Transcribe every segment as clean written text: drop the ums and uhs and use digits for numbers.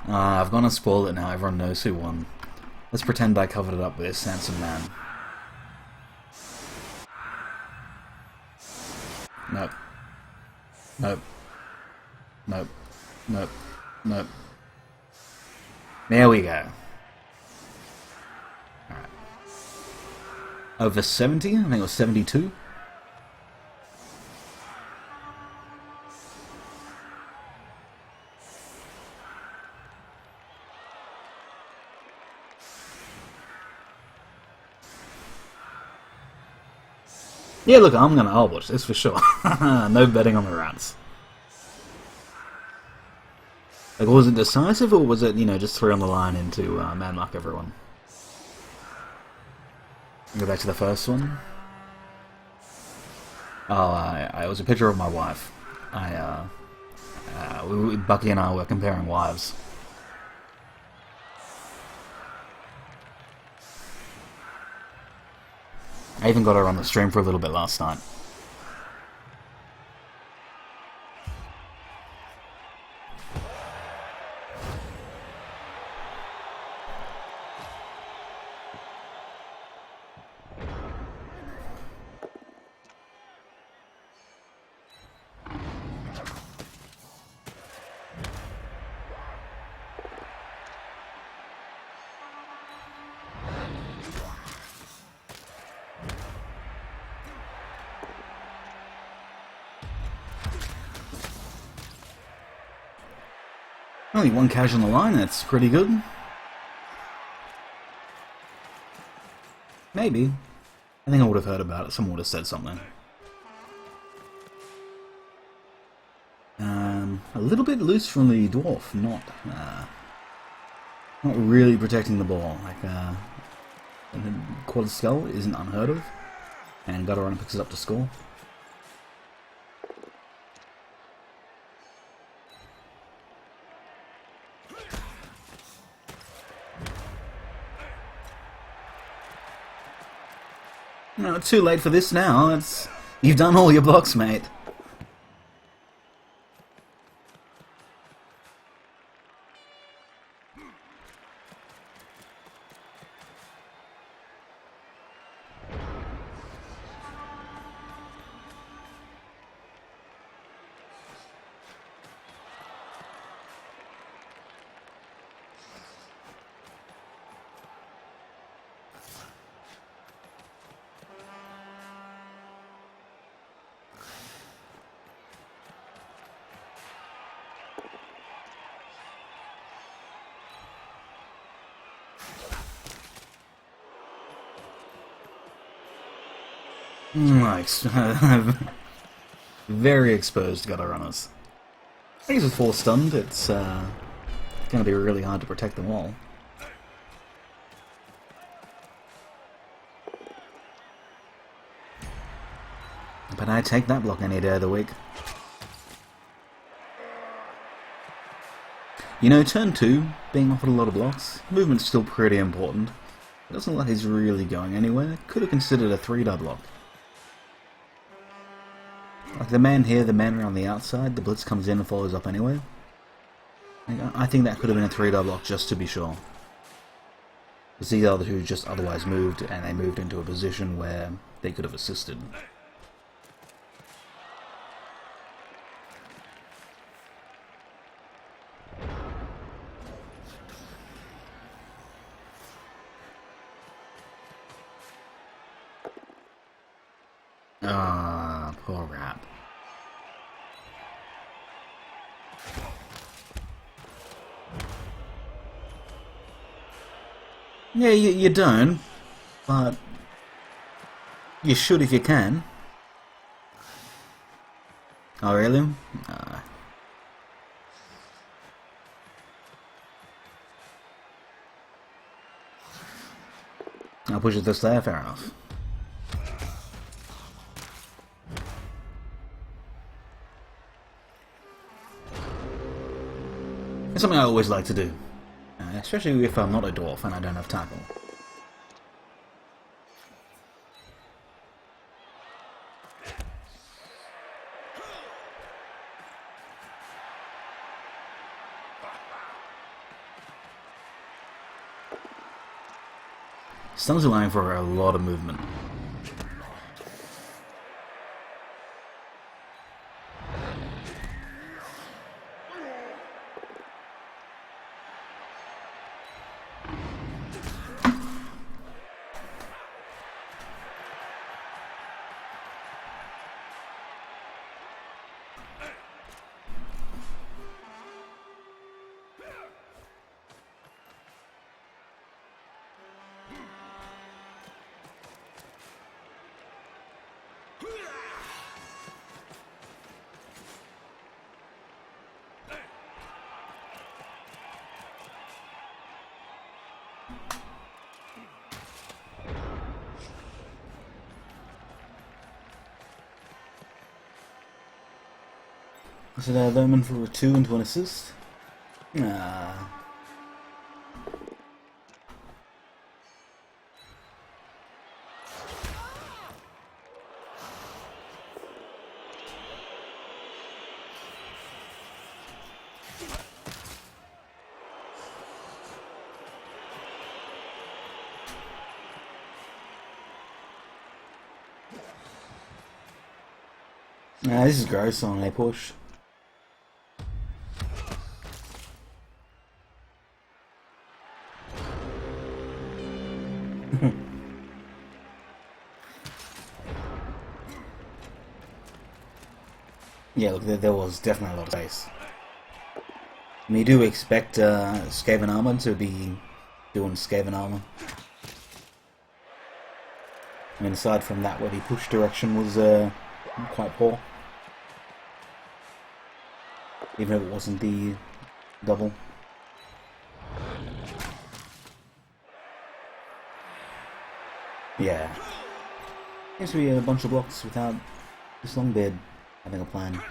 I've gone and spoiled it now. Everyone knows who won. Let's pretend I covered it up with this handsome man. Nope. Nope. Nope. Nope. Nope. There we go. Alright. Over 70? I think it was 72. Yeah, look, I'll watch this for sure. No betting on the rats. Like, was it decisive, or was it, just throw on the line into man mark everyone? Go back to the first one. Oh, it was a picture of my wife. Bucky and I were comparing wives. I even got her on the stream for a little bit last night. Only one cash on the line, that's pretty good. Maybe. I think I would have heard about it, someone would have said something. A little bit loose from the dwarf, not really protecting the ball. Like, the quarter skull isn't unheard of, and Gutterrunner picks it up to score. No, too late for this now. You've done all your blocks, mate. Nice. Very exposed gutter runners. I guess with 4 stunned, it's going to be really hard to protect them all. But I take that block any day of the week. Turn 2, being offered a lot of blocks, movement's still pretty important. It doesn't look like he's really going anywhere. Could have considered a 3-die block. Like the man here, the man around the outside, the blitz comes in and follows up anyway. I think that could have been a 3-die block just to be sure. Because these are who just otherwise moved, and they moved into a position where they could have assisted. Ah, poor Rap. Yeah, you don't, but you should if you can. Oh, really? I'll push it this there, fair enough. It's something I always like to do, especially if I'm not a dwarf and I don't have tackle. Stuns allowing for a lot of movement. So there, Vermin for a 2 into an assist. Ah. This is gross on a push. Yeah, look, there was definitely a lot of space. I mean, you do expect Skaven Armor to be doing Skaven Armor. I mean, aside from that, where the push direction was quite poor. Even if it wasn't the double. Yeah. Seems to be a bunch of blocks without this Longbeard having a plan.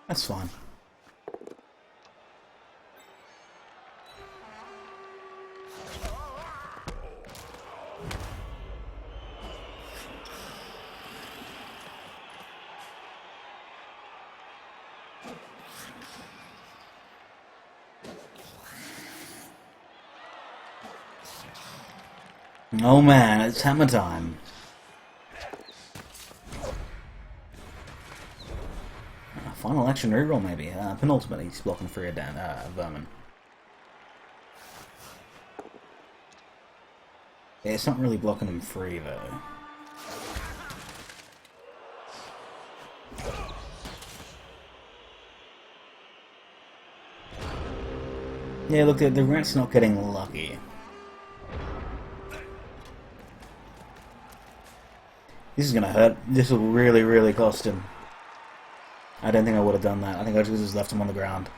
That's fine. Oh man, it's hammer time. Final action reroll maybe. Penultimate, he's blocking free of Vermin. Yeah, it's not really blocking him free though. Yeah, look, the rat's not getting lucky. This is gonna hurt. This will really, really cost him. I don't think I would have done that. I think I just left him on the ground.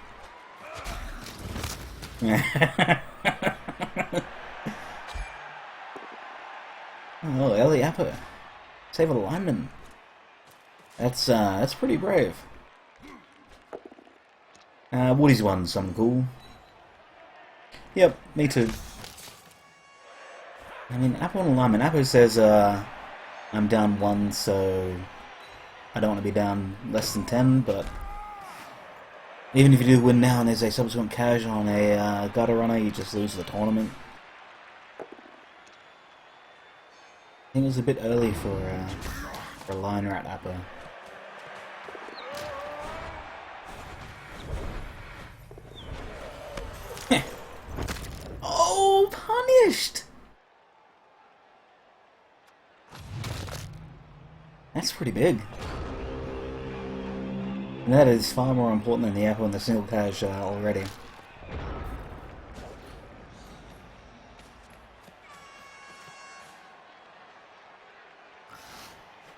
Oh, Eliapo. Save a lineman. That's pretty brave. Woody's won something cool. Yep, me too. I mean, Apple and lineman. Apple says, I'm down 1, so I don't want to be down less than 10, but even if you do win now and there's a subsequent cash on a gutter runner, you just lose the tournament. I think it was a bit early for a liner at Apple. Oh, punished! That's pretty big. And that is far more important than the apple and the single cash already.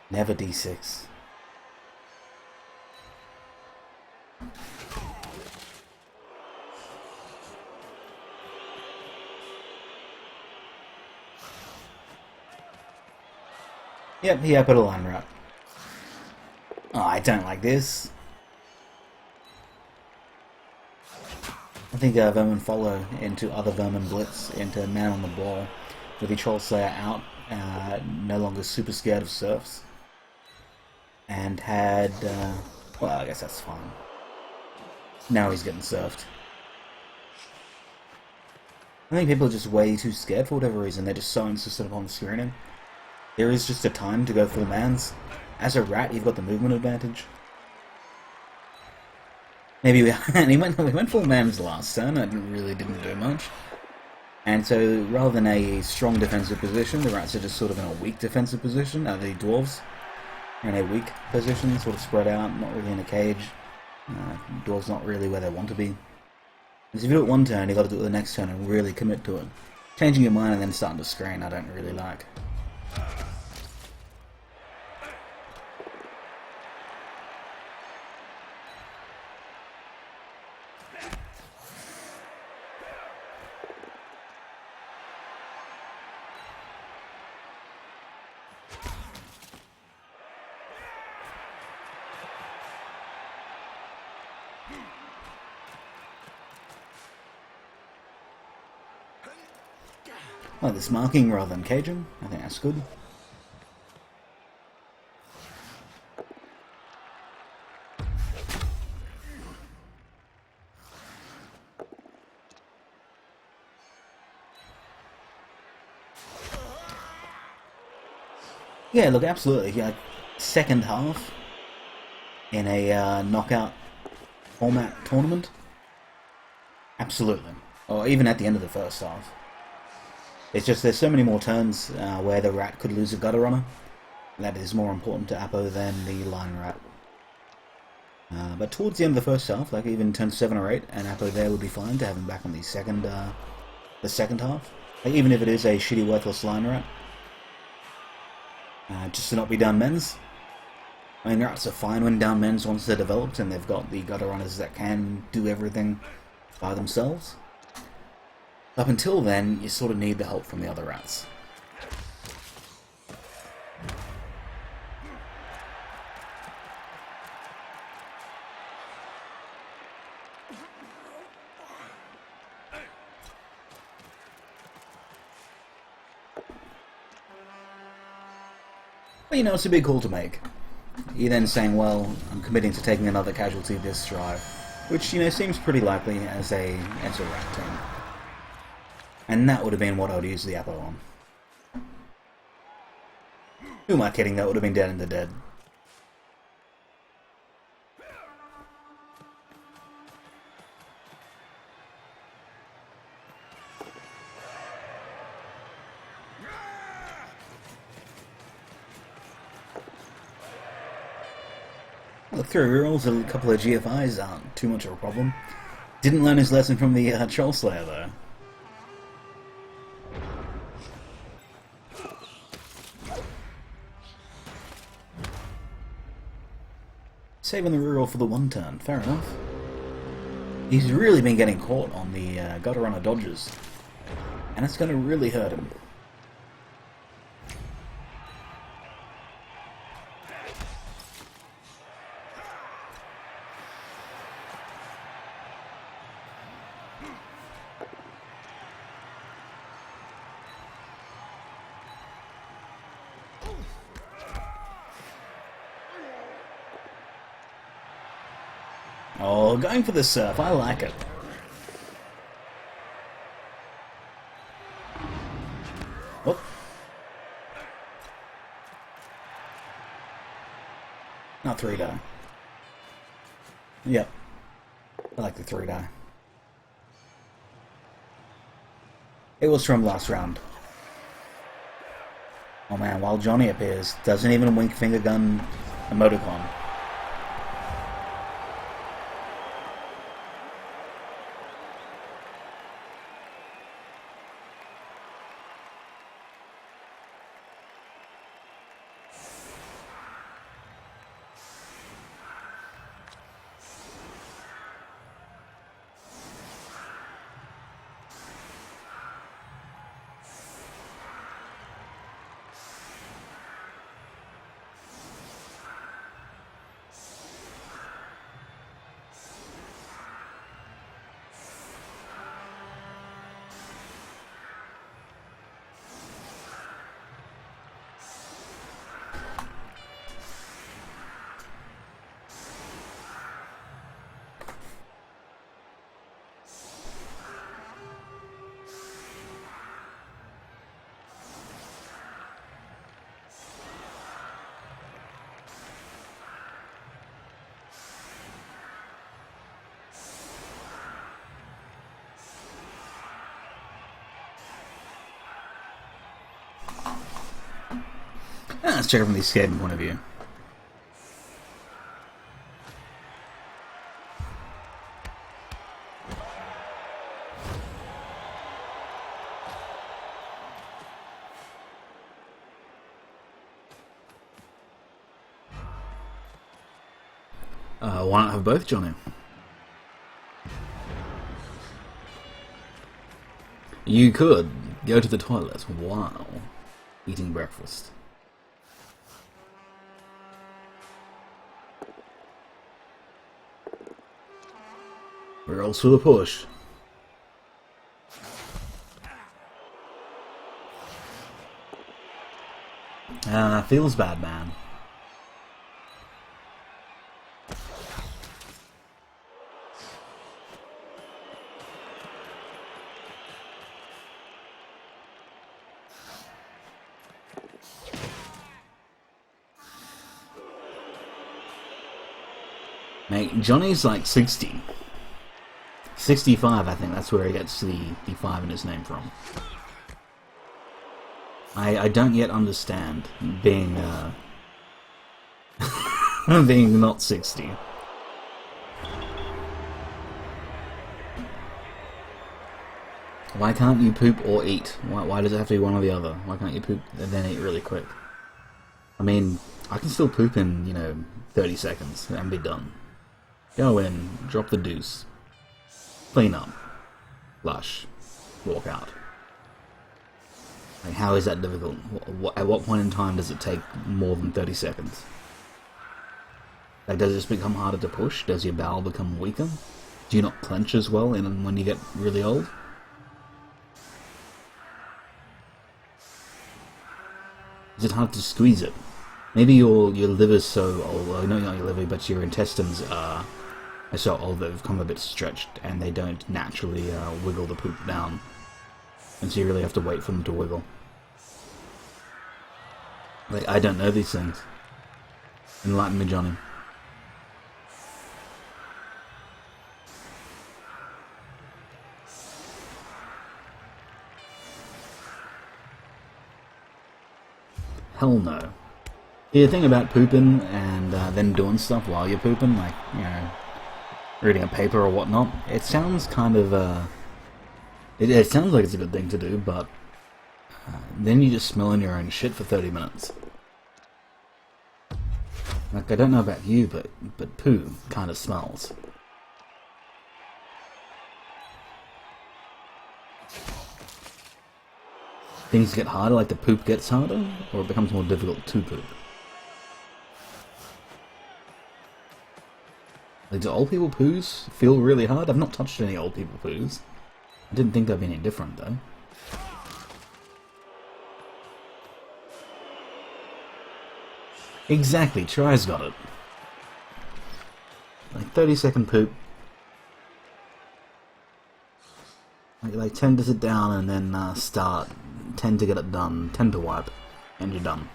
Never D6. Yep, he put a line rat. Oh, I don't like this. I think Vermin follow into other Vermin blitz into Man on the Ball with the Troll Slayer out, no longer super scared of serfs, and had, well, I guess that's fine. Now he's getting surfed. I think people are just way too scared for whatever reason. They're just so insistent upon screening. There is just a time to go full mans. As a rat, you've got the movement advantage. Maybe we went full mans last turn. It really didn't do much. And so, rather than a strong defensive position, the rats are just sort of in a weak defensive position. The dwarves are in a weak position, sort of spread out, not really in a cage. Dwarves not really where they want to be. Because if you do it one turn, you've got to do it the next turn and really commit to it. Changing your mind and then starting to screen, I don't really like. I like this marking rather than caging. I think that's good. Yeah, look, absolutely. Yeah, second half in a knockout format tournament. Absolutely. Or even at the end of the first half. It's just there's so many more turns where the rat could lose a gutter runner. That is more important to Apo than the line rat. But towards the end of the first half, like even turn 7 or 8, and Apo there would be fine to have him back on the second half. Like even if it is a shitty worthless line rat. Just to not be down men's. I mean, rats are fine when down men's once they're developed and they've got the gutter runners that can do everything by themselves. Up until then, you sort of need the help from the other rats. But you know, it's a big call to make. You're then saying, well, I'm committing to taking another casualty this drive, which, you know, seems pretty likely as a rat team. And that would have been what I would use the Apo on. Who am I kidding? That would have been dead in the dead. Well, 3 rerolls and a couple of GFIs aren't too much of a problem. Didn't learn his lesson from the Troll Slayer, though. Saving the reroll for the 1 turn, fair enough. He's really been getting caught on the gutter runner dodges, and it's going to really hurt him. Oh, going for the surf, I like it. Whoop. Not 3-die. Yep. I like the 3-die. It was from last round. Oh man, while Johnny appears, doesn't even wink finger gun emoticon. Let's check it from the escaping point of view. Why not have both, Johnny? You could go to the toilet while eating breakfast. We're also a push. Feels bad, man. Mate, Johnny's like 60. 65, I think, that's where he gets the 5 in his name from. I don't yet understand being, being not 60. Why can't you poop or eat? Why does it have to be one or the other? Why can't you poop and then eat really quick? I mean, I can still poop in, 30 seconds and be done. Go in, drop the deuce, clean up, flush, walk out. Like, how is that difficult? At what point in time does it take more than 30 seconds? Like, does it just become harder to push? Does your bowel become weaker? Do you not clench as well when you get really old? Is it hard to squeeze it? Maybe your liver's so old, well, no, not your liver, but your intestines are so old that they've become a bit stretched and they don't naturally wiggle the poop down. And so you really have to wait for them to wiggle. Like, I don't know these things. Enlighten me, Johnny. Hell no. Yeah, the thing about pooping and then doing stuff while you're pooping, like, reading a paper or whatnot, it sounds kind of, it sounds like it's a good thing to do, but then you just smell in your own shit for 30 minutes. Like, I don't know about you, but poo kind of smells. Things get harder, like the poop gets harder, or it becomes more difficult to poop? Like, do old people poos feel really hard? I've not touched any old people poos. I didn't think they'd be any different, though. Exactly, Try's got it. Like, 30-second poop. Like 10 to sit down and then start, 10 to get it done, 10 to wipe, and you're done.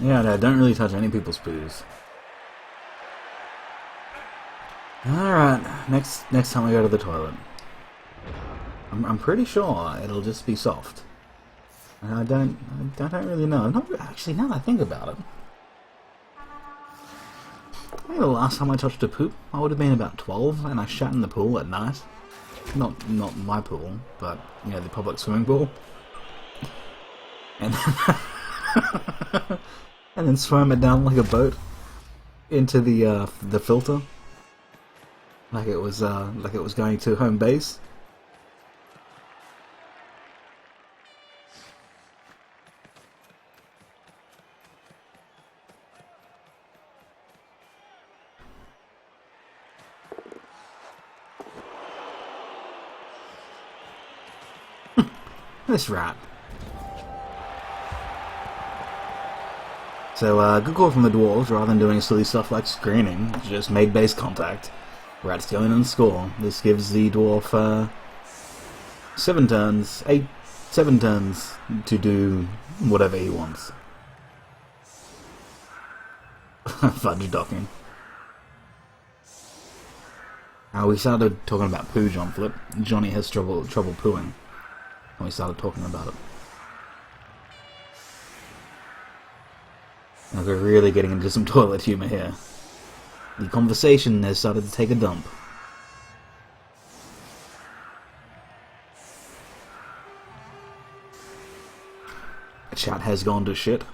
Yeah, no, don't really touch any people's poos. Alright, next time I go to the toilet. I'm pretty sure it'll just be soft. I don't really know. Not actually, now that I think about it. I think the last time I touched a poop, I would have been about 12, and I shat in the pool at night. Not my pool, but, the public swimming pool. And and then swam it down like a boat into the filter, like it was going to home base. This rat. So, good call from the dwarves. Rather than doing silly stuff like screening, just made base contact. Rats go in and score. This gives the dwarf 7 turns to do whatever he wants. Fudge docking. We started talking about poo, John Flip. Johnny has trouble pooing. And we started talking about it. Now we're really getting into some toilet humour here. The conversation has started to take a dump. The chat has gone to shit.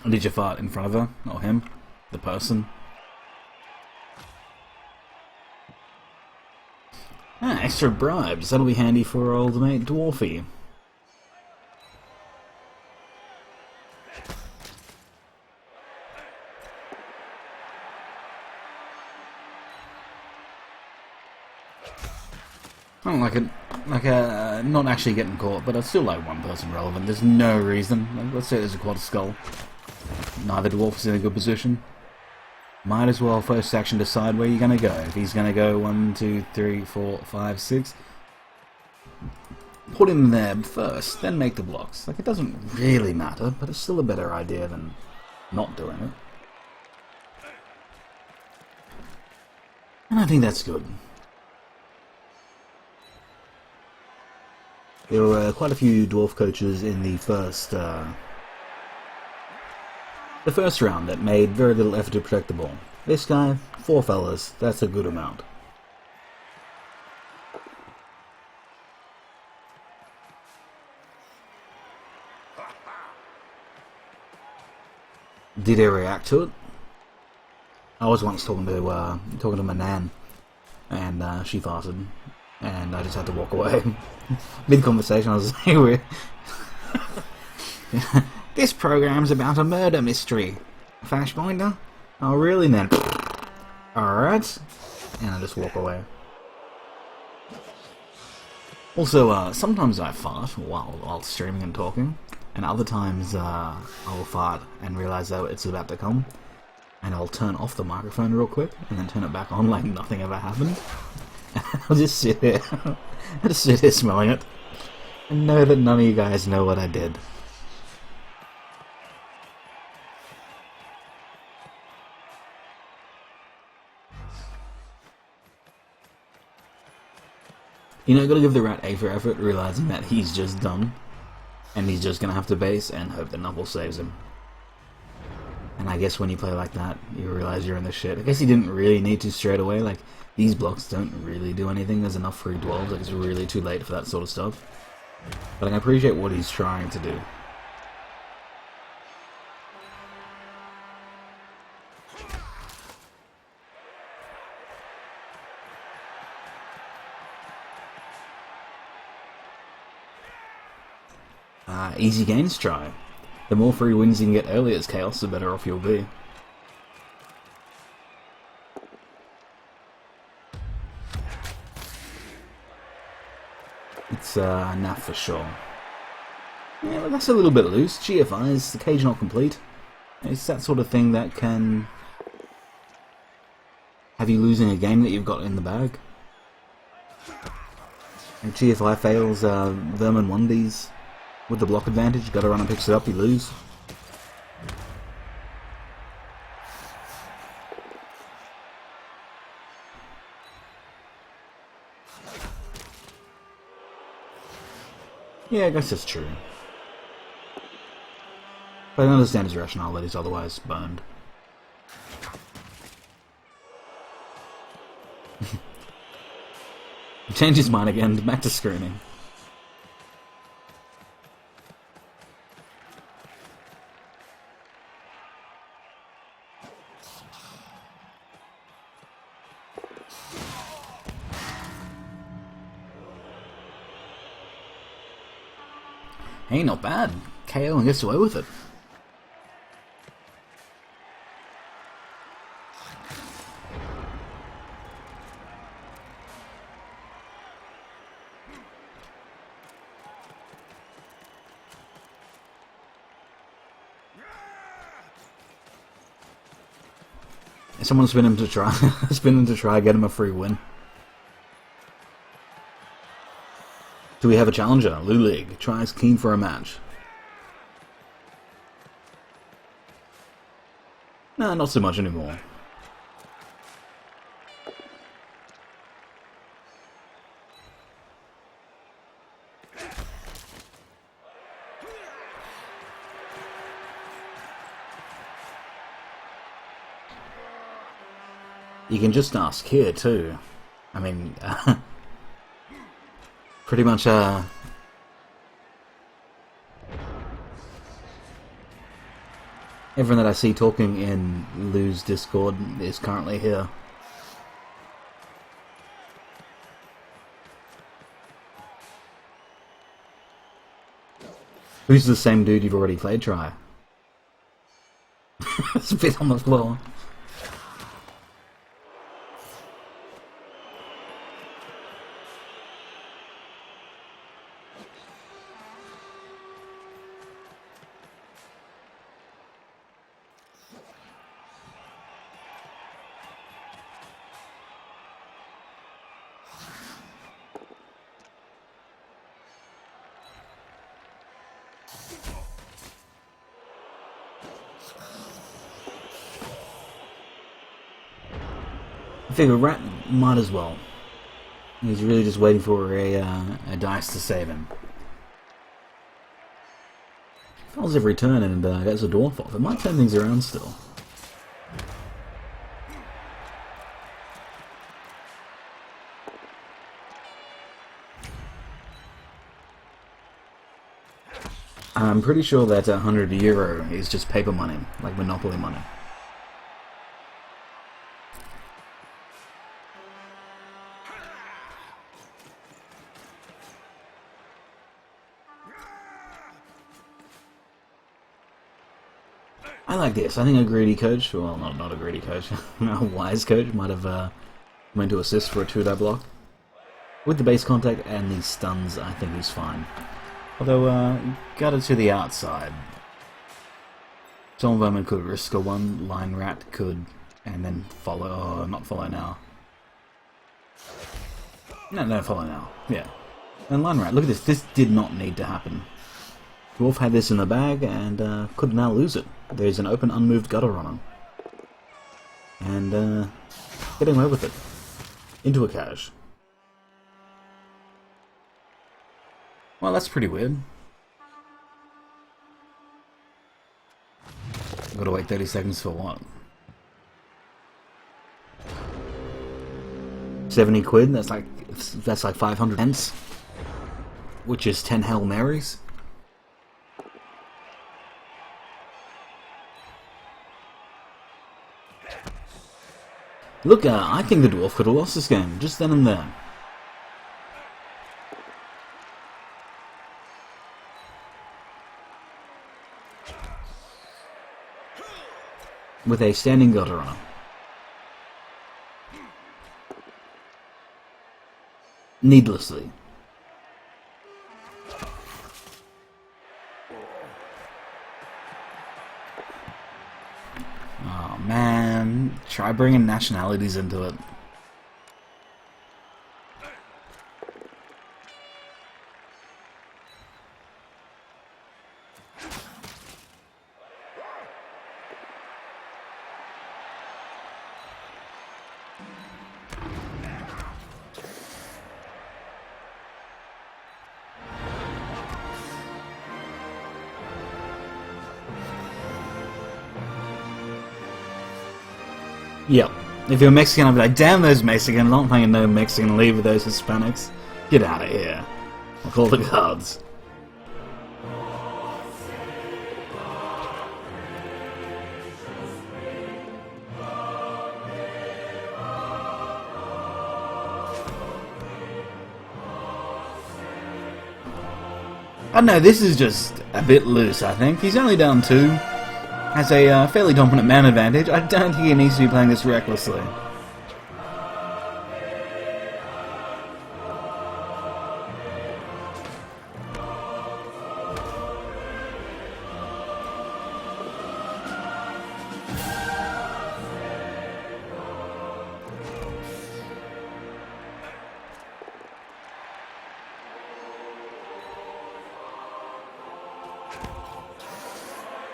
Did you fart in front of her? Or him? The person? Extra bribes. That'll be handy for old mate Dwarfy. I don't like it. Not actually getting caught, but I still like one person relevant. There's no reason. Let's say there's a quad skull. Neither dwarf is in a good position. Might as well first action decide where you're going to go. If he's going to go 1, 2, 3, 4, 5, 6, put him there first, then make the blocks. Like, it doesn't really matter, but it's still a better idea than not doing it. And I think that's good. There were quite a few dwarf coaches in the first round that made very little effort to protect the ball. This guy, 4 fellas, that's a good amount. Did he react to it? I was once talking to my nan, and she farted, and I just had to walk away. Mid-conversation, I was like, this program's about a murder mystery. Flashbinder? Oh, really, then? Alright. And I just walk away. Also, sometimes I fart while streaming and talking, and other times I'll fart and realise that it's about to come, and I'll turn off the microphone real quick, and then turn it back on like nothing ever happened. I'll just sit there. I'll just sit here smelling it, and know that none of you guys know what I did. You know, gotta give the rat A for effort, realizing that he's just done, and he's just gonna have to base and hope that Knuckles saves him. And I guess when you play like that, you realize you're in the shit. I guess he didn't really need to straight away, like, these blocks don't really do anything, there's enough free dwells, like, it's really too late for that sort of stuff. But I appreciate what he's trying to do. Easy games try. The more free wins you can get early as Chaos, the better off you'll be. It's naff for sure. Yeah, but that's a little bit loose. GFI is the cage not complete. It's that sort of thing that can have you losing a game that you've got in the bag. If GFI fails Vermin 1Ds with the block advantage, gotta run and picks it up, you lose. Yeah, I guess that's true. But I understand his rationale that he's otherwise burned. Change his mind again, back to screening. Hey, not bad. KO and gets away with it. Someone's spin him to try, spin him to try get him a free win. Do we have a challenger? Lulig tries keen for a match. Nah, not so much anymore. You can just ask here too. I mean, pretty much everyone that I see talking in Lou's Discord is currently here. Who's the same dude you've already played, Try? Spit on the floor. I figure Rat might as well. He's really just waiting for a dice to save him. Fails every turn and gets a dwarf off. It might turn things around still. I'm pretty sure that €100 is just paper money, like Monopoly money. I like this. I think a greedy coach, well, not a greedy coach, a wise coach might have went to assist for a 2-die block. With the base contact and the stuns, I think he's fine. Although, got it to the outside. Storm Vermin could risk a one, Line Rat could, and then follow, oh, not follow now. No, follow now, yeah. And Line Rat, look at this did not need to happen. Dwarf had this in the bag and could now lose it. There's an open unmoved gutter on him. And getting away with it. Into a cache. Well, that's pretty weird. Gotta wait 30 seconds for what? 70 quid? That's like 500 pence. Which is 10 Hail Marys. Look, I think the dwarf could have lost this game, just then and there. With a standing gutter on. Needlessly. Oh man, try bringing nationalities into it. Yep. If you're Mexican, I'd be like, damn those Mexicans, I'm not playing no Mexican league with those Hispanics. Get out of here. I'll call the cards. I don't know, this is just a bit loose, I think. He's only down 2. Has a fairly dominant man advantage. I don't think he needs to be playing this recklessly.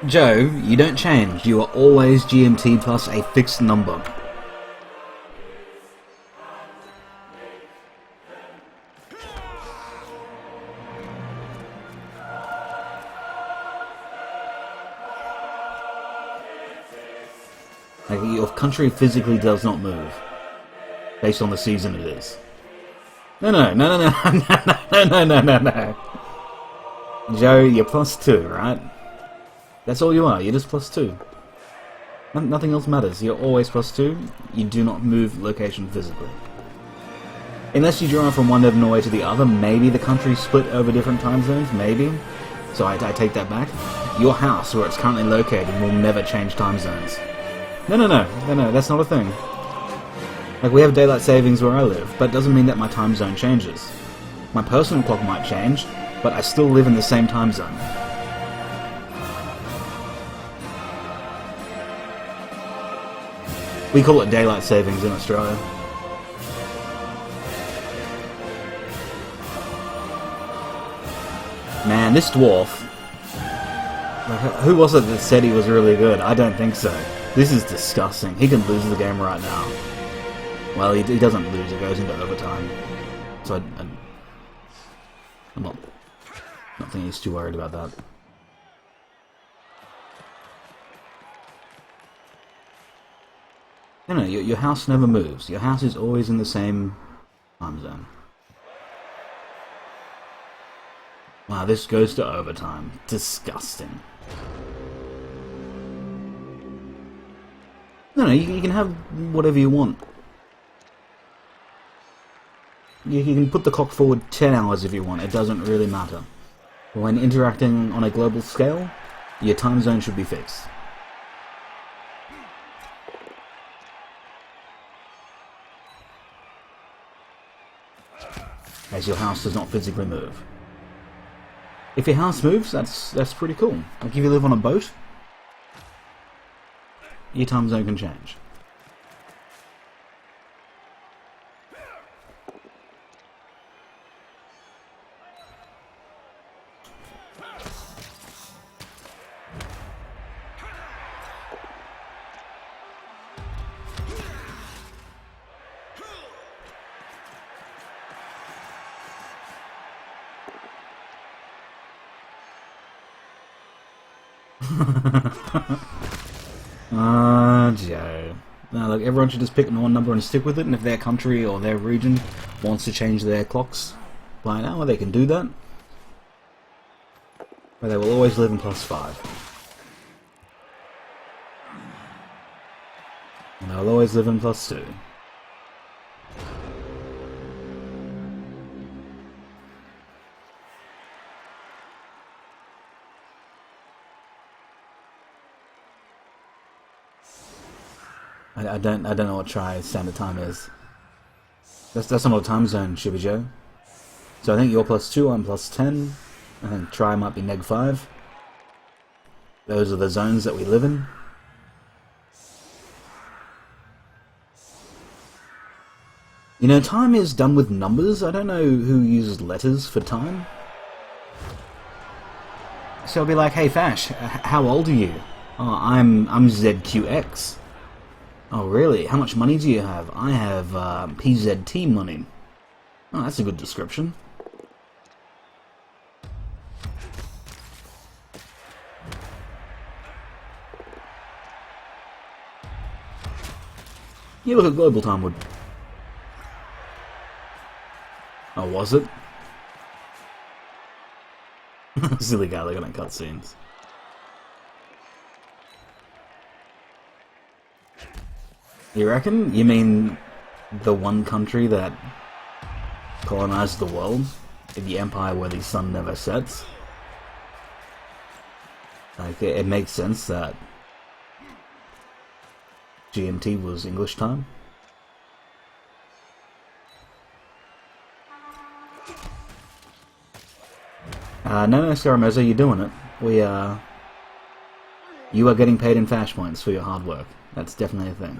Joe, you don't change. You are always GMT plus a fixed number. Like, your country physically does not move. Based on the season it is. No. Joe, you're plus 2, right? That's all you are, you're just plus 2. Nothing else matters, you're always plus 2, you do not move location physically. Unless you draw from one end of Norway to the other, maybe the country split over different time zones, maybe. So I take that back. Your house, where it's currently located, will never change time zones. No, that's not a thing. Like, we have daylight savings where I live, but it doesn't mean that my time zone changes. My personal clock might change, but I still live in the same time zone. We call it daylight savings in Australia. Man, this dwarf... Who was it that said he was really good? I don't think so. This is disgusting. He can lose the game right now. Well, he doesn't lose, it goes into overtime. So I'm not thinking he's too worried about that. No, your house never moves. Your house is always in the same time zone. Wow, this goes to overtime. Disgusting. No, you can have whatever you want. You can put the clock forward 10 hours if you want, it doesn't really matter. But when interacting on a global scale, your time zone should be fixed. As your house does not physically move. If your house moves, that's pretty cool. Like if you live on a boat, your time zone can change. Joe. No, look, everyone should just pick one number and stick with it, and if their country or their region wants to change their clocks by an hour, they can do that. But they will always live in +5. And they'll always live in +2. I don't know what standard time is. That's not a time zone, Shiba Joe. So I think you're +2, I'm +10. I think try might be -5. Those are the zones that we live in. You know, time is done with numbers. I don't know who uses letters for time. So I'll be like, hey Fash, how old are you? Oh, I'm ZQX. Oh really? How much money do you have? I have PZT money. Oh, that's a good description. Yeah, look at global time would. Oh, was it? Silly guy looking at cutscenes. You reckon? You mean the one country that colonized the world? The empire where the sun never sets? Like, it makes sense that GMT was English time. No, Scaramoza, you're doing it. You are getting paid in Fash points for your hard work. That's definitely a thing.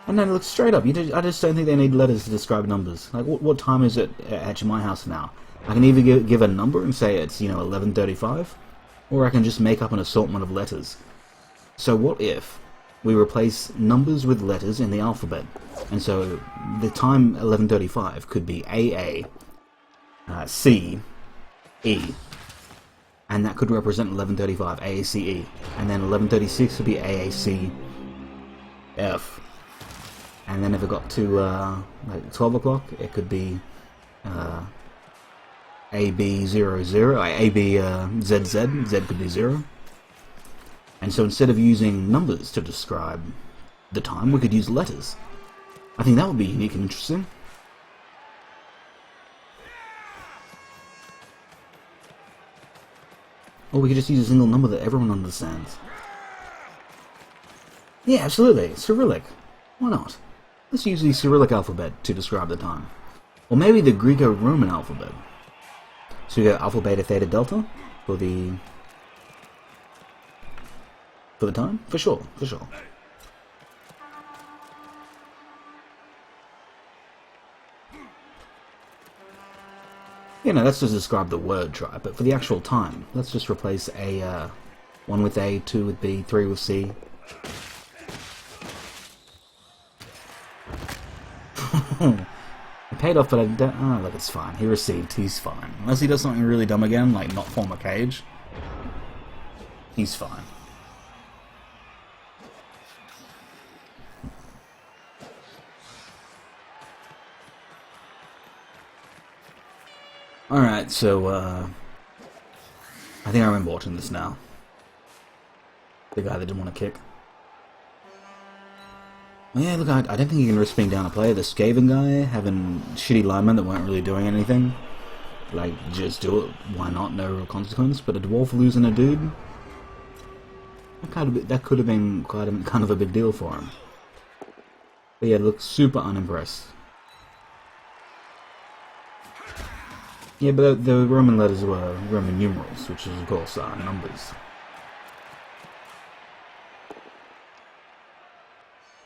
And then look straight up. I just don't think they need letters to describe numbers. Like, what time is it at my house now? I can either give a number and say it's 11:35, or I can just make up an assortment of letters. So what if we replace numbers with letters in the alphabet? And so the time 11:35 could be AA, C, E, and that could represent 11:35 AACE, and then 11:36 would be AAC F, and then if it got to like 12 o'clock, it could be AB00, ABZZ, Z could be 0. And so instead of using numbers to describe the time, we could use letters. I think that would be unique and interesting. Or we could just use a single number that everyone understands. Yeah, absolutely. Cyrillic. Why not? Let's use the Cyrillic alphabet to describe the time. Or maybe the Greco-Roman alphabet. So we go Alpha, Beta, Theta, Delta for the time? For sure, for sure. Let's just describe the word try, but for the actual time, let's just replace a 1 with A, 2 with B, 3 with C. It paid off, but I don't... Oh, look, it's fine. He received, he's fine. Unless he does something really dumb again, like not form a cage. He's fine. Alright, so, I think I remember watching this now. The guy that didn't want to kick. Well, yeah, look, I don't think you can risk being down a player. The Skaven guy, having shitty linemen that weren't really doing anything. Like, just do it. Why not? No real consequence. But a dwarf losing a dude? That could have been kind of a big deal for him. But yeah, look, super unimpressed. Yeah, but the Roman letters were Roman numerals, which is, of course, numbers.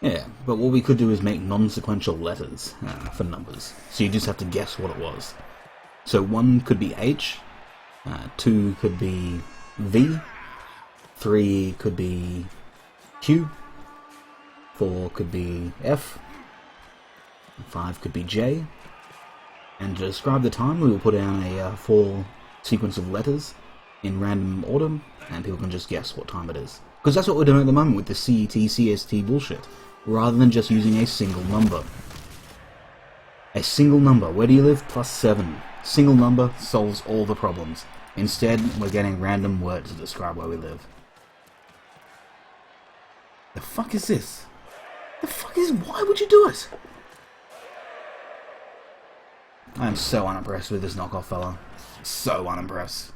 Yeah, but what we could do is make non-sequential letters for numbers. So you just have to guess what it was. So 1 could be H, 2 could be V, 3 could be Q, 4 could be F, 5 could be J. And to describe the time, we will put down a full sequence of letters in random order, and people can just guess what time it is. Because that's what we're doing at the moment with the CET, CST bullshit, rather than just using a single number. A single number. Where do you live? +7. Single number solves all the problems. Instead, we're getting random words to describe where we live. The fuck is this? Why would you do it? I'm so unimpressed with this knockoff fella. So unimpressed.